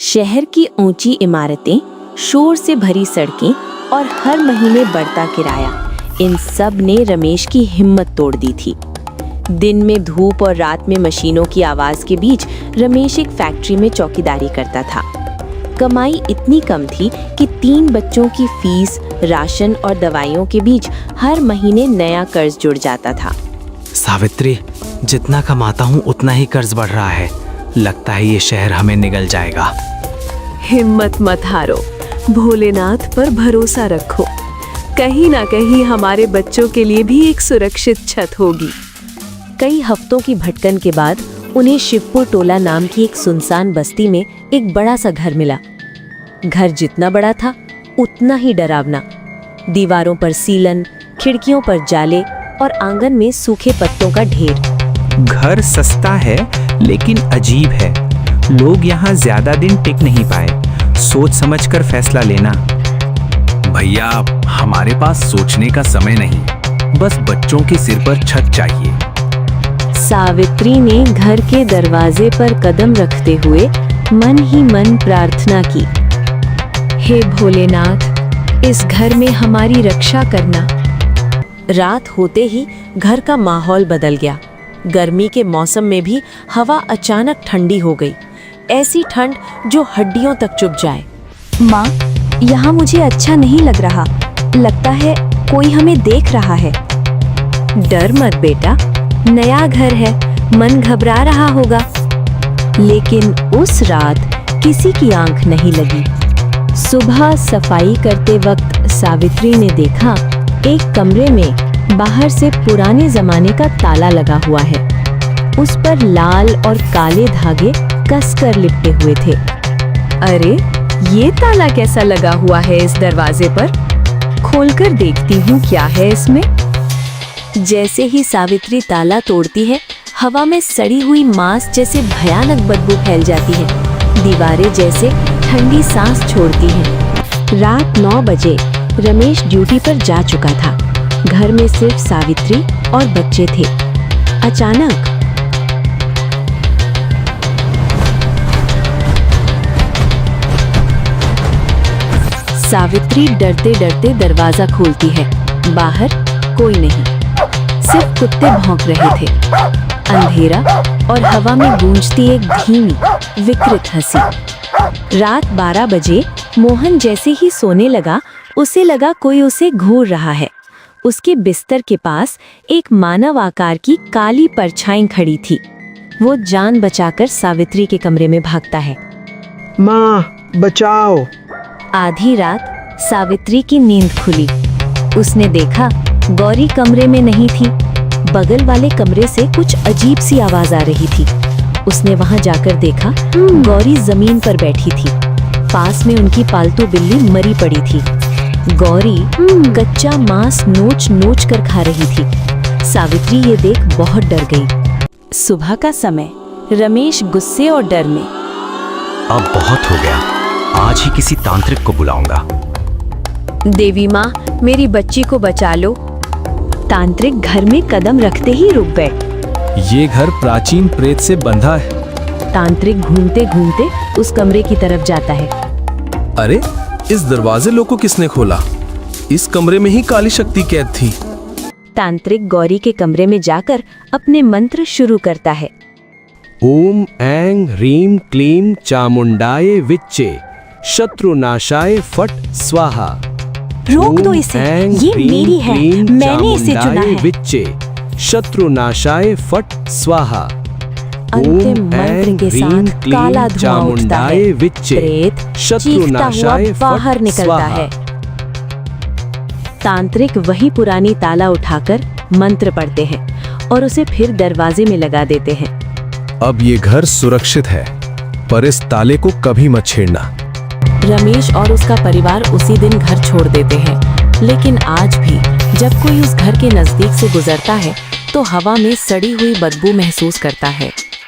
शहर की ऊंची इमारतें, शोर से भरी सड़कें और हर महीने बढ़ता किराया, इन सब ने रमेश की हिम्मत तोड़ दी थी। दिन में धूप और रात में मशीनों की आवाज के बीच रमेश एक फैक्ट्री में चौकीदारी करता था। कमाई इतनी कम थी कि 3 बच्चों की फीस, राशन और दवाइयों के बीच हर महीने नया कर्ज जुड़ जाता था। सावित्री, जितना कमाता हूँ उतना ही कर्ज बढ़ रहा है। लगता है ये शहर हमें निगल जाएगा। हिम्मत मत हारो, भोलेनाथ पर भरोसा रखो। कहीं ना कहीं हमारे बच्चों के लिए भी एक सुरक्षित छत होगी। कई हफ्तों की भटकन के बाद उन्हें शिवपुर टोला नाम की एक सुनसान बस्ती में एक बड़ा सा घर मिला। घर जितना बड़ा था उतना ही डरावना। दीवारों पर सीलन, खिड़कियों पर जाले और आंगन में सूखे पत्तों का ढेर। घर सस्ता है लेकिन अजीब है। लोग यहाँ ज्यादा दिन टिक नहीं पाए। सोच समझकर फैसला लेना। भैया, हमारे पास सोचने का समय नहीं, बस बच्चों के सिर पर छत चाहिए। सावित्री ने घर के दरवाजे पर कदम रखते हुए मन ही मन प्रार्थना की, हे भोलेनाथ, इस घर में हमारी रक्षा करना। रात होते ही घर का माहौल बदल गया। गर्मी के मौसम में भी हवा अचानक ठंडी हो गई, ऐसी ठंड जो हड्डियों तक चुभ जाए। माँ, यहाँ मुझे अच्छा नहीं लग रहा। लगता है कोई हमें देख रहा है। डर मत बेटा, नया घर है, मन घबरा रहा होगा। लेकिन उस रात किसी की आंख नहीं लगी। सुबह सफाई करते वक्त सावित्री ने देखा एक कमरे में बाहर से पुराने जमाने का ताला लगा हुआ है। उस पर लाल और काले धागे कसकर लिपटे हुए थे। अरे, ये ताला कैसा लगा हुआ है इस दरवाजे पर? खोलकर देखती हूँ क्या है इसमें। जैसे ही सावित्री ताला तोड़ती है, हवा में सड़ी हुई मांस जैसे भयानक बदबू फैल जाती है। दीवारें जैसे ठंडी सांस छोड़ती हैं। रात 9 बजे रमेश ड्यूटी पर जा चुका था। घर में सिर्फ सावित्री और बच्चे थे। अचानक सावित्री डरते डरते दरवाजा खोलती है। बाहर कोई नहीं, सिर्फ कुत्ते भौंक रहे थे। अंधेरा और हवा में गूंजती एक धीमी विकृत हंसी। रात 12 बजे मोहन जैसे ही सोने लगा, उसे लगा कोई उसे घूर रहा है। उसके बिस्तर के पास एक मानव आकार की काली परछाई खड़ी थी। वो जान बचाकर सावित्री के कमरे में भागता है। माँ, बचाओ। आधी रात सावित्री की नींद खुली। उसने देखा गौरी कमरे में नहीं थी। बगल वाले कमरे से कुछ अजीब सी आवाज आ रही थी। उसने वहां जाकर देखा गौरी जमीन पर बैठी थी। पास में उनकी पालतू बिल्ली मरी पड़ी थी। गौरी कच्चा मांस नोच नोच कर खा रही थी। सावित्री ये देख बहुत डर गई। सुबह का समय, रमेश गुस्से और डर में, अब बहुत हो गया, आज ही किसी तांत्रिक को बुलाऊंगा। देवी माँ, मेरी बच्ची को बचा लो। तांत्रिक घर में कदम रखते ही रुक गए। ये घर प्राचीन प्रेत से बंधा है। तांत्रिक घूमते घूमते उस कमरे की तरफ जाता है। अरे, इस दरवाजे को किसने खोला? इस कमरे में ही काली शक्ति कैद थी। तांत्रिक गौरी के कमरे में जाकर अपने मंत्र शुरू करता है। ओम ऐं ह्रीं क्लीं चामुंडाय विच्चे शत्रुनाशाय फट स्वाहा। रोक दो इसे, ये मेरी है, मैंने इसे चुना है। विच्चे शत्रुनाशाय फट स्वाहा। अंतिम मंत्र के साथ काला धुआं उठता है। प्रेत चीखता हुआ बाहर निकलता है। तांत्रिक वही पुरानी ताला उठाकर मंत्र पढ़ते हैं और उसे फिर दरवाजे में लगा देते हैं। अब ये घर सुरक्षित है, पर इस ताले को कभी मत छेड़ना। रमेश और उसका परिवार उसी दिन घर छोड़ देते हैं। लेकिन आज भी जब कोई उस घर के नजदीक से गुजरता है तो हवा में सड़ी हुई बदबू महसूस करता है।